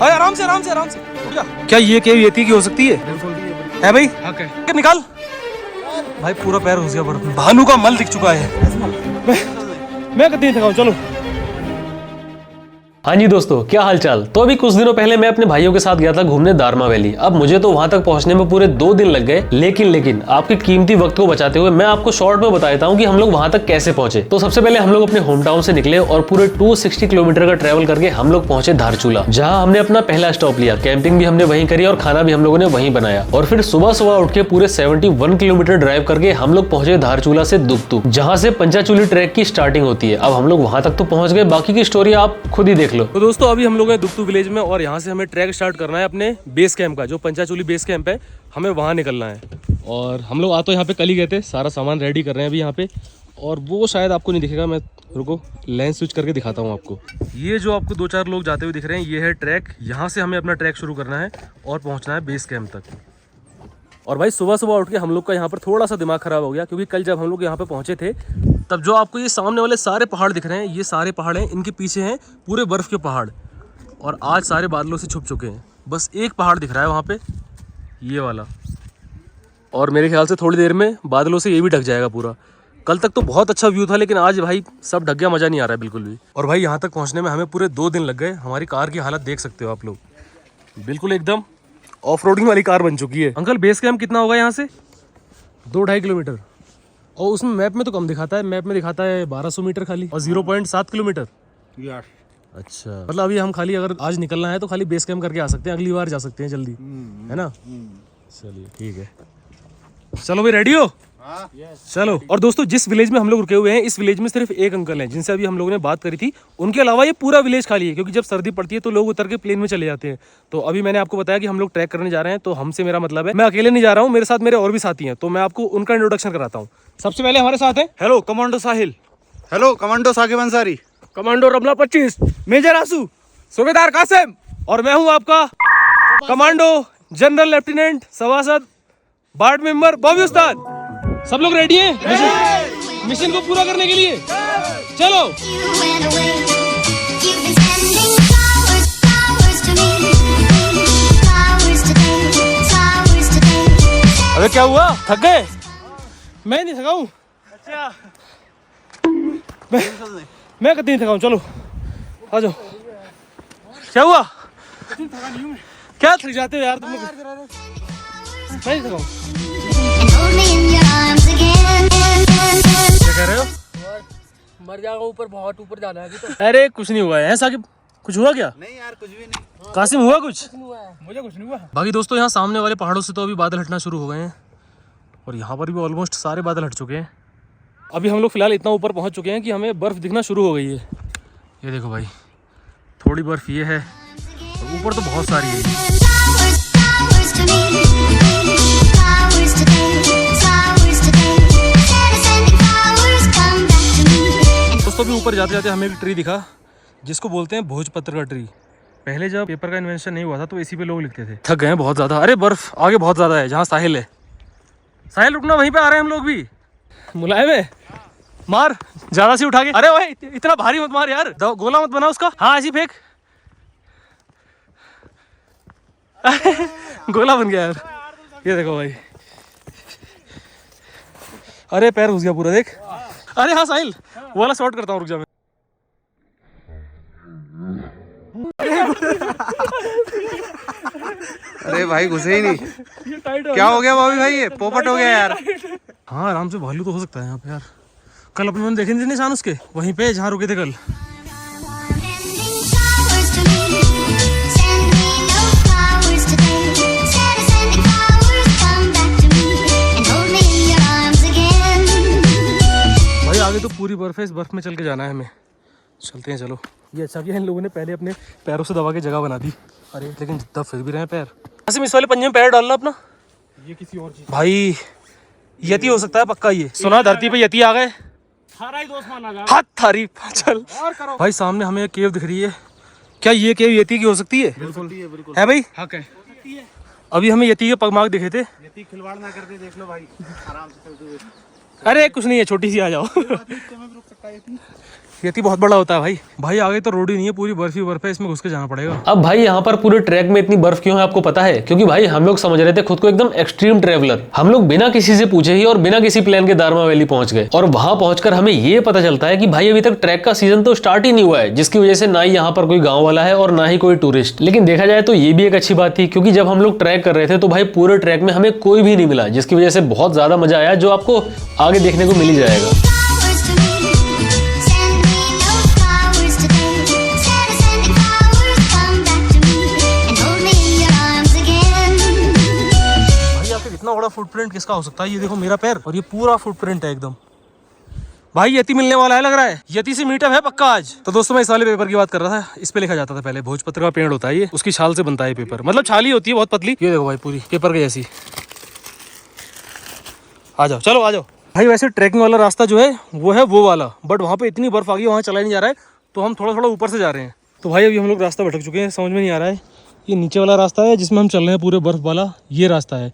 भाई आराम से आराम से आराम से उठ जा। क्या ये केव यती की हो सकती है? है भाई? okay. निकाल भाई, पूरा पैर घुस गया बर्फ में। भालू का मल दिख चुका है। मैं कहीं नहीं थका हूं, चलो। हाँ जी दोस्तों, क्या हालचाल। तो अभी कुछ दिनों पहले मैं अपने भाइयों के साथ गया था घूमने दारमा वैली। अब मुझे तो वहां तक पहुंचने में पूरे 2 दिन लग गए, लेकिन आपके कीमती वक्त को बचाते हुए मैं आपको शॉर्ट में बता देता हूं कि हम लोग वहां तक कैसे पहुंचे। तो सबसे पहले हम लोग अपने होम टाउन से निकले और पूरे 260 किलोमीटर का ट्रेवल करके हम लोग पहुंचे धारचूला, जहाँ हमने अपना पहला स्टॉप लिया। कैंपिंग भी हमने वहीं करी और खाना भी हम लोगों ने वहीं बनाया। और फिर सुबह सुबह उठ के पूरे 71 किलोमीटर ड्राइव करके हम लोग पहुंचे धारचूला से दुगतू, जहाँ से पंचाचूली ट्रैक की स्टार्टिंग होती है। अब हम लोग वहां तक तो पहुंच गए, बाकी की स्टोरी आप खुद ही देख लो। तो दोस्तों अभी हम लोग हैं दुगतू विलेज में और यहाँ से हमें ट्रैक स्टार्ट करना है अपने बेस कैंप का, जो पंचाचूली बेस कैंप है, हमें वहाँ निकलना है। और हम लोग तो यहाँ पे कल ही गए थे, सारा सामान रेडी कर रहे हैं अभी यहाँ पे। और वो शायद आपको नहीं दिखेगा, मैं रुको लेंस स्विच करके दिखाता हूँ आपको। ये जो आपको 2-4 लोग जाते हुए दिख रहे हैं, ये है ट्रैक। यहाँ से हमें अपना ट्रैक शुरू करना है और पहुँचना है बेस कैंप तक। और भाई सुबह सुबह उठ के हम लोग का यहाँ पर थोड़ा सा दिमाग खराब हो गया, क्योंकि कल जब हम लोग यहाँ पे पहुँचे थे तब जो आपको ये सामने वाले सारे पहाड़ दिख रहे हैं, ये सारे पहाड़ हैं, इनके पीछे हैं पूरे बर्फ़ के पहाड़। और आज सारे बादलों से छुप चुके हैं, बस एक पहाड़ दिख रहा है वहाँ पे, ये वाला। और मेरे ख्याल से थोड़ी देर में बादलों से ये भी ढक जाएगा पूरा। कल तक तो बहुत अच्छा व्यू था, लेकिन आज भाई सब ढक गया, मज़ा नहीं आ रहा है बिल्कुल भी। और भाई यहाँ तक पहुँचने में हमें पूरे 2 दिन लग गए। हमारी कार की हालत देख सकते हो आप लोग, बिल्कुल एकदम ऑफ रोडिंग वाली कार बन चुकी है। अंकल बेस कैंप कितना होगा यहाँ से? 2-2.5 किलोमीटर। और उसमें मैप में तो कम दिखाता है, मैप में दिखाता है 1200 मीटर खाली और 0.7 किलोमीटर। अच्छा, मतलब अभी हम खाली अगर आज निकलना है तो खाली बेस कैंप करके आ सकते हैं, अगली बार जा सकते हैं जल्दी, है ना? चलिए ठीक है, चलो भाई रेडी हो? चलो। और दोस्तों जिस विलेज में हम लोग रुके हुए हैं, इस विलेज में सिर्फ एक अंकल हैं जिनसे अभी हम लोगों ने बात करी थी। उनके अलावा ये पूरा विलेज खाली है, क्योंकि जब सर्दी पड़ती है तो लोग उतर के प्लेन में चले जाते हैं। तो अभी मैंने आपको बताया कि हम लोग ट्रैक करने जा रहे हैं, तो हमसे मेरा मतलब है मैं अकेले नहीं जा रहा हूँ, मेरे साथ मेरे और भी साथी हैं। तो मैं आपको उनका इंट्रोडक्शन कराता हूँ। सबसे पहले हमारे साथ है hello commando Sahil, hello commando Saqib Ansari, commando Ramla 25, major Asu, सूबेदार कासिम, और मैं हूँ आपका कमांडो जनरल लेफ्टिनेंट सभासद वार्ड मेंबर बॉबी उस्ताद। सब लोग रेडी हैं मिशन को पूरा करने के लिए? चलो। अबे क्या हुआ, थक गए? मैं नहीं थका हूँ। अच्छा। मैं कहीं नहीं थका हूँ, चलो आ जाओ। क्या हुआ? थका नहीं हूँ मैं। क्या थक जाते हो यार तुम लोग? मैं नहीं थका हूँ। क्या कह रहे हो? मर जाएगा, ऊपर बहुत ऊपर जाना है अभी तो। अरे कुछ नहीं हुआ है साकिब, कुछ हुआ क्या? नहीं यार कुछ भी नहीं। कासिम हुआ कुछ? मुझे कुछ नहीं हुआ। बाकी दोस्तों यहाँ सामने वाले पहाड़ों से तो अभी बादल हटना शुरू हो गए हैं, और यहाँ पर भी ऑलमोस्ट सारे बादल हट चुके हैं। अभी हम लोग फिलहाल इतना ऊपर पहुँच चुके हैं कि हमें बर्फ़ दिखना शुरू हो गई है। ये देखो भाई, थोड़ी बर्फ़ ये है, और ऊपर तो बहुत सारी है। दोस्तों भी ऊपर जाते जाते हमें एक ट्री दिखा, जिसको बोलते हैं भोजपत्र का ट्री। पहले जब पेपर का इन्वेंशन नहीं हुआ था तो इसी पे लोग लिखते थे। थक गए हैं बहुत ज़्यादा। अरे बर्फ़ आगे बहुत ज़्यादा है, जहाँ साहिल है। साहिल रुकना, वहीं पे आ रहे हैं हम लोग भी। मुलायम है, मार ज़्यादा सी उठा के। अरे भाई इतना भारी मत मार यार, गोला मत बना उसका। हाँ ऐसी फेंक। गोला बन गया यार, ये देखो भाई। अरे पैर घुस गया पूरा, देख। अरे हाँ साहिल, वो वाला शॉट करता हूँ, रुक जा मैं। अरे भाई घुसे ही नहीं। क्या हो गया बॉबी भाई, ये पोपट हो गया यार। हाँ आराम से भालू तो हो सकता है यहाँ पे यार। कल अपने मन देखे थे निशान उसके, वहीं पे जहाँ रुके थे कल। भाई आगे तो पूरी बर्फ है, इस बर्फ में चल के जाना है हमें। चलते हैं चलो। ये अच्छा किया इन लोगों ने पहले अपने पैरों से दबा के जगह बना दी। अरे लेकिन जितना फिर भी रहे हैं पैर। ऐसे इस वाले पंजे में पैर डालना अपना। ये किसी और चीज भाई यति हो सकता है पक्का। ये सुना धरती पे यति आ गए, सारा ही दोस्त माना जा। हाथ थारी। चल भाई सामने हमें एक केव दिख रही है। क्या ये केव यति की हो सकती है? बिल्कुल है भाई, हक है। अभी हमें यति के पगमार्क दिखे थे। यति खिलवाड़ ना करते, देख लो भाई आराम से चलते हुए। अरे कुछ नहीं है, छोटी सी आ जाओ। यति बहुत बड़ा होता है भाई। भाई आगे तो रोड ही नहीं है, पूरी बर्फ ही बर्फ है, इसमें घुस के जाना पड़ेगा। अब भाई यहाँ पर पूरे ट्रैक में इतनी बर्फ क्यों है आपको पता है? क्योंकि भाई हम लोग समझ रहे थे खुद को एकदम एक्सट्रीम ट्रेवलर। हम लोग बिना किसी से पूछे ही और बिना किसी प्लान के दारमा वैली पहुंच गए, और वहां पहुंचकर हमें ये पता चलता है कि भाई अभी तक ट्रैक का सीजन तो स्टार्ट ही नहीं हुआ है, जिसकी वजह से ना ही यहाँ पर कोई गाँव वाला है और ना ही कोई टूरिस्ट। लेकिन देखा जाए तो ये भी एक अच्छी बात थी, क्योंकि जब हम लोग ट्रैक कर रहे थे तो भाई पूरे ट्रैक में हमें कोई भी नहीं मिला, जिसकी वजह से बहुत ज्यादा मजा आया, जो आपको आगे देखने को मिल ही जाएगा। इतना बड़ा फुटप्रिंट किसका हो सकता है? ये देखो मेरा पैर, और ये पूरा फुटप्रिंट है एकदम। भाई यति मिलने वाला है लग रहा है, यति से मीटअप है पक्का आज। तो दोस्तों मैं इस वाले पेपर की बात कर रहा था। इस पे लिखा जाता था पहले, भोजपत्र का पेड़ होता है ये, उसकी छाल से बनता है पेपर, मतलब छाल ही होती है बहुत पतली। ये देखो भाई पूरी पेपर की जैसी। आ जाओ, चलो आ जाओ भाई। वैसे ट्रैकिंग वाला रास्ता जो है वो है वो वाला, बट वहाँ पे इतनी बर्फ आ गई, वहाँ चला नहीं जा रहा है, तो हम थोड़ा थोड़ा ऊपर से जा रहे हैं। तो भाई अभी हम लोग रास्ता भटक चुके हैं, समझ में नहीं आ रहा है। ये नीचे वाला रास्ता है जिसमें हम चल रहे हैं, पूरे बर्फ वाला ये रास्ता है।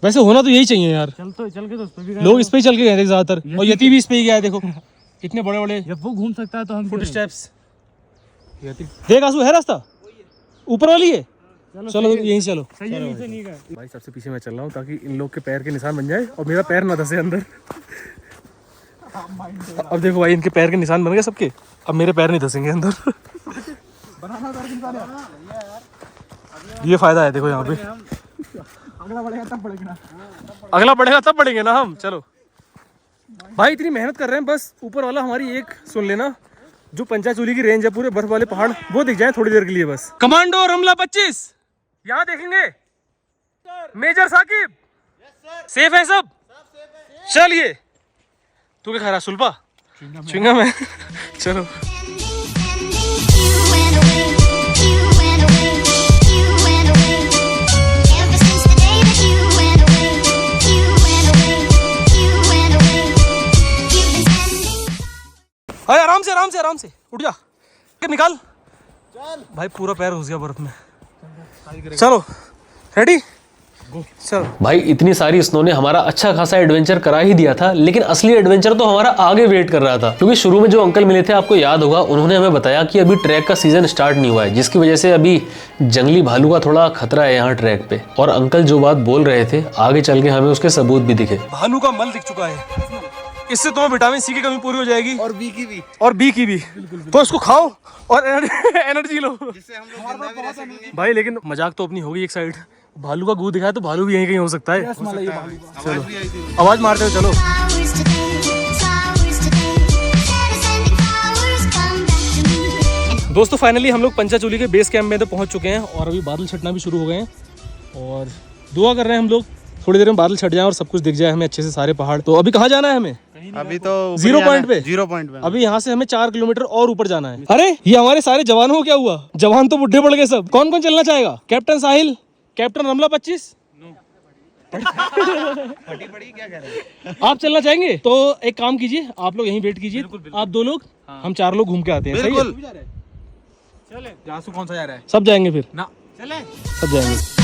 वैसे होना तो यही चाहिए यार, चल के तो उस पे भी लोग इस पे ही चल के गए थे ज्यादातर, और यति भी इस पे ही गया है। देखो इतने बड़े बड़े, जब वो घूम सकता है तो हम फुट स्टेप्स। देख आंसू है रास्ता, ऊपर वाली है। चलो यहीं से चलो। नीचे नहीं गए भाई सबसे पीछे मैं चल रहा हूँ ताकि इन लोग के पैर के निशान बन जाए और मेरा पैर ना धंसे अंदर। अब देखो भाई इनके पैर के निशान बन गए सबके, अब मेरे पैर नहीं धंसेंगे अंदर। ये फायदा है देखो यहाँ पे। अगला बढ़ेगा तब बढ़ेगा, अगला बढ़ेगा तब बढ़ेंगे ना हम। चलो भाई इतनी मेहनत कर रहे हैं, बस ऊपर वाला हमारी एक सुन लेना, जो पंचाचूली की रेंज है, पूरे बर्फ वाले पहाड़ वो दिख जाए थोड़ी देर के लिए बस। कमांडो रमला 25 यहाँ देखेंगे। मेजर साकिब सेफ है सब? चलिए। तू क्या खा रहा सुल्पा? च्युइंगम है। चलो अरे आराम से आराम से आराम से उठ जा, निकाल। चल भाई पूरा पैर घुस गया बर्फ में। चलो रेडी, चलो। भाई इतनी सारी स्नो ने हमारा अच्छा खासा एडवेंचर करा ही दिया था, लेकिन असली एडवेंचर तो हमारा आगे वेट कर रहा था। क्योंकि शुरू में जो अंकल मिले थे, आपको याद होगा, उन्होंने हमें बताया कि अभी ट्रैक का सीजन स्टार्ट नहीं हुआ है, जिसकी वजह से अभी जंगली भालू का थोड़ा खतरा है यहाँ ट्रैक पे। और अंकल जो बात बोल रहे थे, आगे चल के हमें उसके सबूत भी दिखे। भालू का मल दिख चुका है, इससे तुम्हें विटामिन सी की कमी पूरी हो जाएगी, और बी की भी। तो इसको खाओ और एनर्जी लो, जिससे हम लोग जिंदा भी रह सकेंगे। भाई लेकिन मजाक तो अपनी होगी एक साइड, भालू का गू दिखाया तो भालू भी यहीं कहीं हो सकता है। चलो आवाज मारते हो, चलो। दोस्तों फाइनली हम लोग पंचाचूली के बेस कैंप में तो पहुंच चुके हैं, और अभी बादल छटना भी शुरू हो गए हैं, और दुआ कर रहे हैं हम लोग थोड़ी देर में बादल छट जाए और सब कुछ दिख जाए हमें अच्छे से, सारे पहाड़। तो अभी कहाँ जाना है हमें? अभी तो 0 पॉइंट पे। 0 पॉइंट पे अभी यहाँ से हमें 4 किलोमीटर और ऊपर जाना है। अरे ये हमारे सारे जवानों को क्या हुआ? जवान तो बुढ़े पड़ गए सब। कौन कौन चलना चाहेगा? कैप्टन साहिल, कैप्टन रमला 25। आप चलना चाहेंगे तो एक काम कीजिए, आप लोग यहीं वेट कीजिए, आप 2 लोग, हम 4 लोग घूम के आते हैं। सही है? कौन सा जा रहा है? सब जाएंगे फिर ना चले, सब जाएंगे।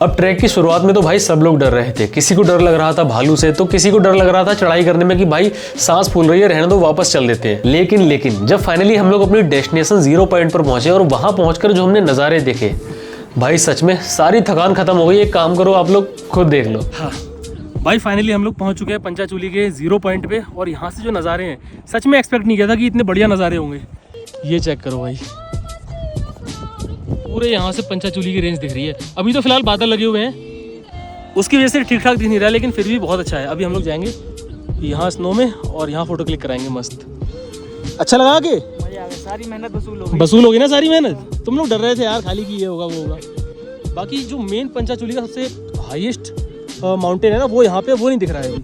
अब ट्रैक की शुरुआत में तो भाई सब लोग डर रहे थे। किसी को डर लग रहा था भालू से, तो किसी को डर लग रहा था चढ़ाई करने में कि भाई सांस फूल रही है, रहने दो, वापस चल देते हैं। लेकिन जब फाइनली हम लोग अपनी डेस्टिनेशन 0 पॉइंट पर पहुंचे और वहां पहुंचकर जो हमने नज़ारे देखे, भाई सच में सारी थकान खत्म हो गई। एक काम करो, आप लोग खुद देख लो। हाँ भाई फाइनली हम लोग पहुंच चुके हैं पंचाचूली के 0 पॉइंट पे, और यहाँ से जो नज़ारे हैं, सच में एक्सपेक्ट नहीं किया था कि इतने बढ़िया नज़ारे होंगे। ये चेक करो भाई, पूरे यहाँ से पंचाचूली की रेंज दिख रही है। अभी तो फिलहाल बादल लगे हुए हैं, उसकी वजह से ठीक ठाक दिख नहीं रहा, लेकिन फिर भी बहुत अच्छा है। अभी हम लोग जाएंगे यहाँ स्नो में और यहाँ फोटो क्लिक कराएंगे मस्त। अच्छा लगा के? सारी मेहनत वसूल होगी ना, सारी मेहनत। तुम लोग डर रहे थे यार खाली कि ये होगा वो होगा। बाकी जो मेन पंचाचूली का सबसे हाईएस्ट माउंटेन है ना, वो यहाँ पे वो नहीं दिख रहा है अभी।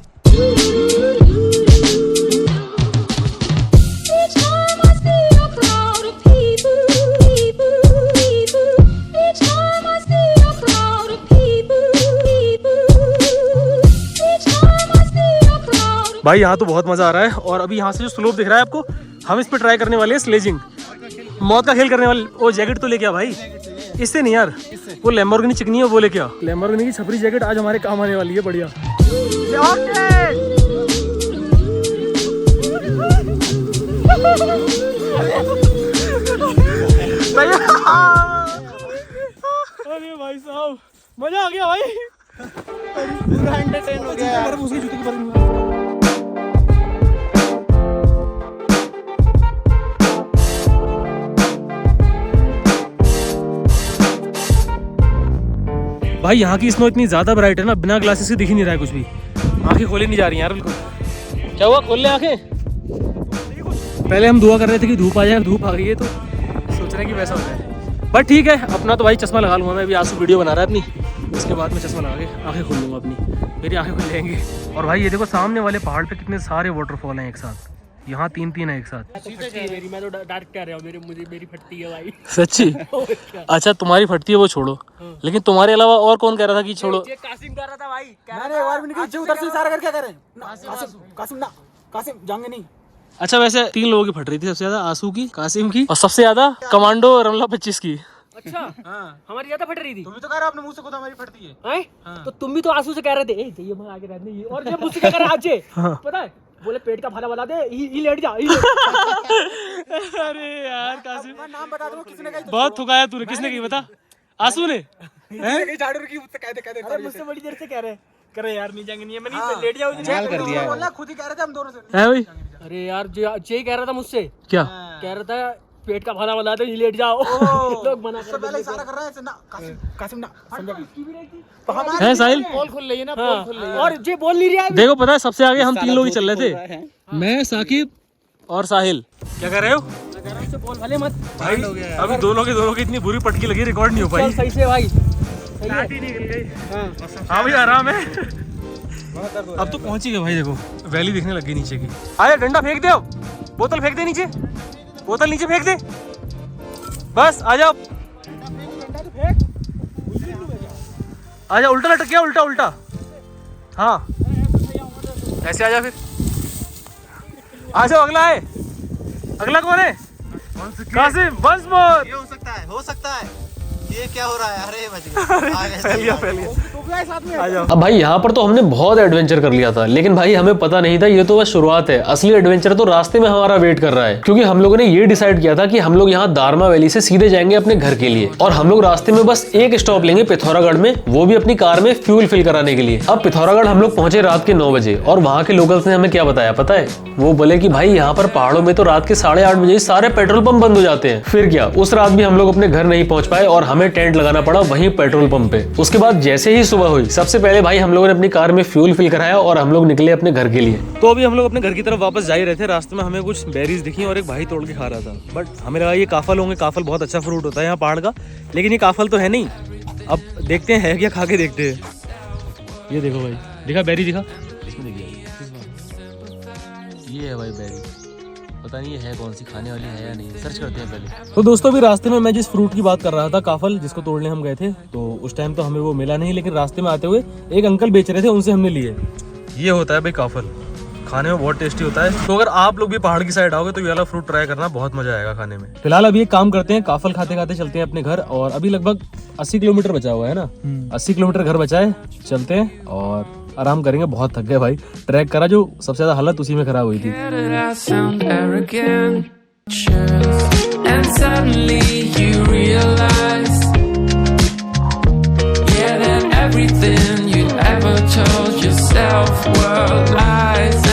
भाई यहाँ तो बहुत मजा आ रहा है। और अभी यहाँ से जो स्लोप दिख रहा है आपको, हम इस पे ट्राई करने वाले हैं स्लेजिंग, मौत का खेल करने वाले। वो जैकेट तो लेके आ भाई, इससे नहीं यार, वो लैम्बोर्गिनी चिकनी है वो लेके आ। लैम्बोर्गिनी की छपरी जैकेट आज हमारे काम आने वाली है। बढ़िया। अरे भाई साहब मजा आ गया भाई, पूरा एंटरटेन हो गया यार। उसके जूते के बारे में भाई, यहाँ की स्नो इतनी ज्यादा ब्राइट है ना, बिना ग्लासेस के दिख ही नहीं रहा है कुछ भी। आंखें खोली नहीं जा रही यार बिल्कुल। क्या हुआ, खोल ले आंखें। पहले हम दुआ कर रहे थे कि धूप आ जाए, धूप आ गई है तो सोच रहे हैं कि वैसा हो जाए। बट ठीक है, अपना तो भाई चश्मा लगा लूँगा मैं। अभी आंसू वीडियो बना रहा है अपनी, उसके बाद में चश्मा लगा के आंखें खोल लूँगा अपनी, मेरी आंखें खुल जाएंगी। और भाई ये देखो सामने वाले पहाड़ पे कितने सारे वाटरफॉल हैं एक साथ, यहाँ 3 है एक साथ। मैं तो डार्क कह रहा हूँ, मेरी फटती है भाई। सच्ची? अच्छा तुम्हारी फटती है वो छोड़ो, लेकिन तुम्हारे अलावा और कौन कह रहा था कि छोड़ो? कासिम कह रहा था भाई। मैंने एक बार भी नहीं, उधर से इशारा करके कह रहे हैं कासिम जाएंगे नहीं। अच्छा वैसे 3 लोगों की फट रही थी, सबसे ज्यादा आंसू की, कासिम की, और सबसे ज्यादा कमांडो रमला 25 की। अच्छा हमारी ज्यादा फट रही थी। तुम भी तो कह रहे हो अपने मुंह से खुद हमारी फटती है। तो तुम भी तो आंसू से कह रहे थे ये मैं आगे रहने, और ये मुझसे क्या कर रहा है आज, पता है, बोले पेट का भाला बता दे, ही लेट जा। अरे यार कासिम, नाम बता दो किसने कही, बहुत थुकाया तूने। किसने की बता? आंसू ने? झाड़ू की मुझसे कहते मुझसे बड़ी देर से कह रहे करे यार नहीं जाएंगे, नहीं मैं नहीं लेट जाओ। कर दिया बोला खुद ही कह रहे थे हम दोनों से। है भाई? अरे यार जे कह रहा था मुझसे, क्या कह रहा था पेट का भाला बता दे, लेट जाओ। लोग मना कर पहले इशारा कर रहा है ना, कासिम ना समझा है साहिल? पोल खोल रही है ना, पोल खोल रही है, और जे बोल नहीं रहा है। देखो पता है सबसे आगे हम 3 लोग ही चल रहे थे, मैं, साकिब और साहिल। क्या कर रहे हो बोल भले मत भाई? अभी दोनों की इतनी बुरी पटकी लगी, रिकॉर्ड नहीं हो पाई। सही से भाई, हाँ भाई आराम है। अब तो पहुंच ही गए भाई, देखो वैली दिखने लग गई नीचे की। आया डंडा फेंक दे, अब बोतल फेंक दे नीचे, बोतल नीचे फेंक दे, बस आ जाओ, आ जा। उल्टा लटक गया, उल्टा उल्टा। हाँ ऐसे आ जा, फिर आ जाओ। अगला है, अगला कौन है? कासिम। Once more. ये हो सकता है ये क्या हो रहा है? अरे बच गया। अब भाई यहाँ पर तो हमने बहुत एडवेंचर कर लिया था, लेकिन भाई हमें पता नहीं था ये तो बस शुरुआत है, असली एडवेंचर तो रास्ते में हमारा वेट कर रहा है। क्योंकि हम लोगों ने ये डिसाइड किया था कि हम लोग यहाँ दारमा वैली से सीधे जाएंगे अपने घर के लिए, और हम लोग रास्ते में बस एक स्टॉप लेंगे पिथौरागढ़ में, वो भी अपनी कार में फ्यूल फिल कराने के लिए। अब पिथौरागढ़ हम लोग पहुंचे रात के 9 बजे, और वहाँ के लोकल्स ने हमें क्या बताया पता है? वो बोले कि भाई यहाँ पर पहाड़ों में तो रात के 8:30 बजे सारे पेट्रोल पंप बंद हो जाते हैं। फिर क्या, उस रात भी हम लोग अपने घर नहीं पहुंच पाए और हमें टेंट लगाना पड़ा वहीं पेट्रोल पंप पे। उसके बाद जैसे ही सुबह हुई, सबसे पहले भाई हम लोगों ने अपनी कार में फ्यूल फिल कराया और हम लोग निकले अपने घर के लिए। तो अभी हम लोग अपने घर की तरफ वापस जा ही रहे थे, रास्ते में हमें कुछ बेरीज दिखी और एक भाई तोड़ के खा रहा था। बट हमें लगा ये काफल होंगे, काफल बहुत अच्छा फ्रूट होता है यहाँ पहाड़ का, लेकिन ये काफल तो है नहीं। अब देखते हैं है क्या, खा के देखते हैं। ये देखो भाई, दिखा बेरी, दिखा इसमें, देखिए ये है भाई बेरी। पता नहीं ये है कौन सी, खाने वाली है या नहीं, सर्च करते हैं पहले। तो दोस्तों अभी रास्ते में मैं जिस फ्रूट की बात कर रहा था, काफल, जिसको तोड़ने हम गए थे, तो उस टाइम तो हमें वो मिला नहीं, लेकिन रास्ते में आते हुए एक अंकल बेच रहे थे, उनसे हमने लिए। ये होता है भाई काफल, खाने में बहुत टेस्टी होता है। तो अगर आप लोग भी पहाड़ की साइड आओगे तो ये वाला फ्रूट ट्राई करना, बहुत मजा आएगा खाने में। फिलहाल अभी एक काम करते हैं, काफल खाते खाते चलते हैं अपने घर, और अभी लगभग 80 किलोमीटर बचा हुआ है ना, 80 किलोमीटर घर बचा है, चलते हैं और आराम करेंगे। बहुत थक गए भाई, ट्रैक करा, जो सबसे ज्यादा हालत उसी में खराब हुई थी। And suddenly you realize, yeah, that everything you ever told yourself were lies.